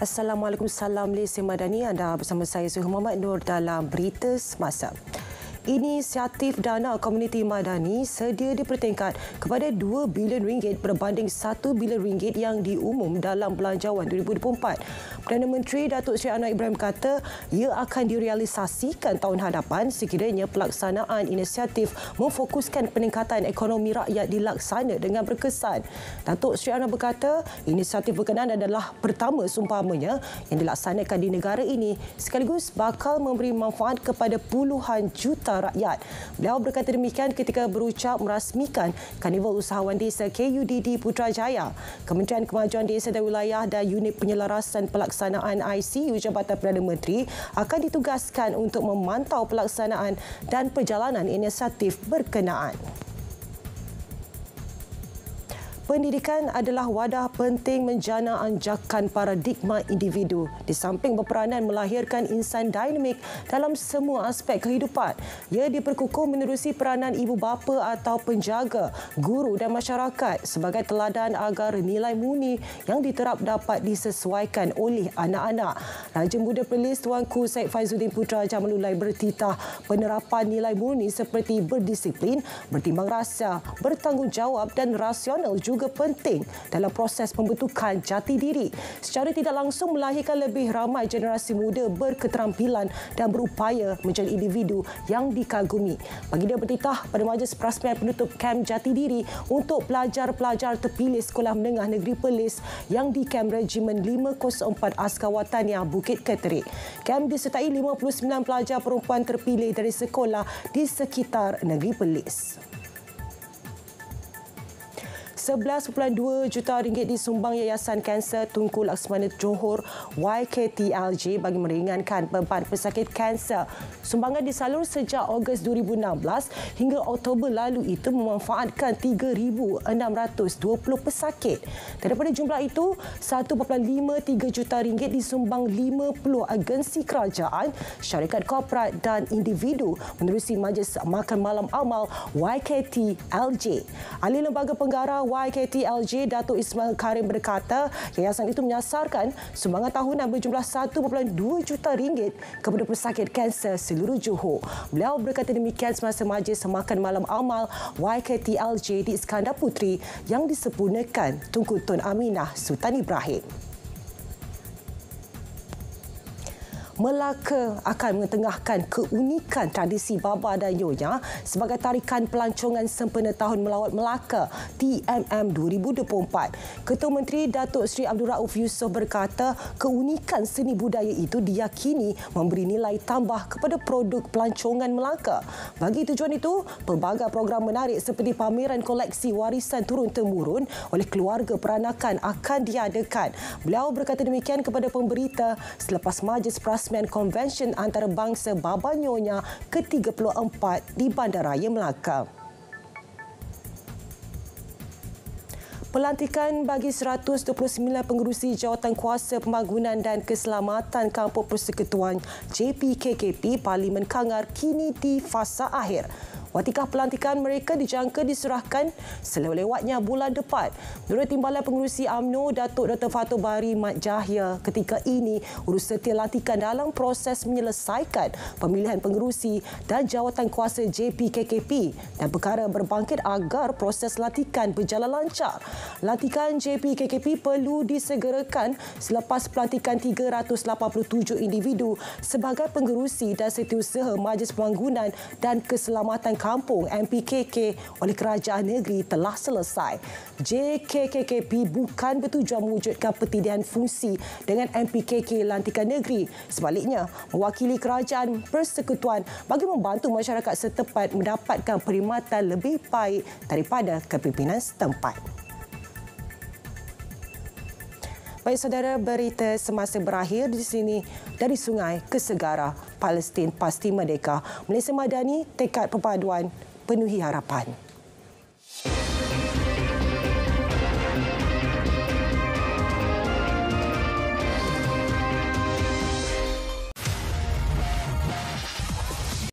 Assalamualaikum, salam Malaysia Madani. Anda bersama saya Zuhur Muhammad Nur dalam Berita Semasa. Inisiatif dana komuniti madani sedia dipertingkat kepada RM2 bilion berbanding RM1 bilion yang diumum dalam Belanjawan 2024. Perdana Menteri Datuk Seri Anwar Ibrahim kata ia akan direalisasikan tahun hadapan sekiranya pelaksanaan inisiatif memfokuskan peningkatan ekonomi rakyat dilaksana dengan berkesan. Datuk Seri Anwar berkata inisiatif berkenaan adalah pertama seumpamanya yang dilaksanakan di negara ini sekaligus bakal memberi manfaat kepada puluhan juta rakyat. Beliau berkata demikian ketika berucap merasmikan Karnival Usahawan Desa KUDD Putrajaya. Kementerian Kemajuan Desa dan Wilayah dan Unit Penyelarasan Pelaksanaan ICU Jabatan Perdana Menteri akan ditugaskan untuk memantau pelaksanaan dan perjalanan inisiatif berkenaan. Pendidikan adalah wadah penting menjana anjakan paradigma individu di samping berperanan melahirkan insan dinamik dalam semua aspek kehidupan. Ia diperkukuh menerusi peranan ibu bapa atau penjaga, guru dan masyarakat sebagai teladan agar nilai murni yang diterap dapat disesuaikan oleh anak-anak. Raja Muda Perlis Tuanku Syed Faizuddin Putrajaya melulai bertitah penerapan nilai murni seperti berdisiplin, bertimbang rasa, bertanggungjawab dan rasional juga penting dalam proses pembentukan jati diri. Secara tidak langsung melahirkan lebih ramai generasi muda berketerampilan dan berupaya menjadi individu yang dikagumi. Bagi dia bertitah pada majlis perasmian penutup kem jati diri untuk pelajar-pelajar terpilih Sekolah Menengah Negeri Perlis yang di kem Regimen 504 Askar Wataniah Bukit Keterik. Kem disertai 59 pelajar perempuan terpilih dari sekolah di sekitar Negeri Perlis. RM11.2 juta disumbang Yayasan Kanser Tunku Laksmana Johor YKTLJ bagi meringankan beban pesakit kanser. Sumbangan disalur sejak Ogos 2016 hingga Oktober lalu itu memanfaatkan 3,620 pesakit. Daripada jumlah itu, RM1.53 juta disumbang 50 agensi kerajaan, syarikat korporat dan individu menerusi Majlis Makan Malam Amal YKTLJ. Ahli Lembaga Pengarah YKTLJ Datuk Ismail Karim berkata yayasan itu menyasarkan sumbangan tahunan berjumlah RM1.2 juta kepada pesakit kanser seluruh Johor. Beliau berkata demikian semasa Majlis Makan Malam Amal YKTLJ di Iskandar Puteri yang disempurnakan Tunku Tun Aminah Sultan Ibrahim. Melaka akan mengetengahkan keunikan tradisi Baba dan Nyonya sebagai tarikan pelancongan sempena Tahun Melawat Melaka TMM 2024. Ketua Menteri Datuk Seri Abdul Rauf Yusof berkata keunikan seni budaya itu diyakini memberi nilai tambah kepada produk pelancongan Melaka. Bagi tujuan itu, pelbagai program menarik seperti pameran koleksi warisan turun-temurun oleh keluarga peranakan akan diadakan. Beliau berkata demikian kepada pemberita selepas majlis perasmian Konvensyen Antarabangsa Baba Nyonya ke-34 di Bandaraya Melaka. Pelantikan bagi 129 pengerusi Jawatankuasa Pembangunan dan Keselamatan Kampung Persekutuan JPKKP Parlimen Kangar kini di fasa akhir. Watikah pelantikan mereka dijangka diserahkan selewat-lewatnya bulan depan. Menurut Timbalan Pengerusi UMNO, Datuk Dr. Fatul Bari Mat Jahya, ketika ini urus setia lantikan dalam proses menyelesaikan pemilihan pengerusi dan jawatan kuasa JPKKP dan perkara berbangkit agar proses lantikan berjalan lancar. Lantikan JPKKP perlu disegerakan selepas pelantikan 387 individu sebagai pengerusi dan setiausaha Majlis Pembangunan dan Keselamatan Kampung MPKK oleh Kerajaan Negeri telah selesai. JKKKP bukan bertujuan mewujudkan pertindihan fungsi dengan MPKK Lantikan Negeri. Sebaliknya, mewakili Kerajaan Persekutuan bagi membantu masyarakat setempat mendapatkan perkhidmatan lebih baik daripada kepimpinan setempat. Baik saudara, berita semasa berakhir di sini dari sungai ke segara. Palestin pasti merdeka. Malaysia Madani tekad perpaduan penuhi harapan.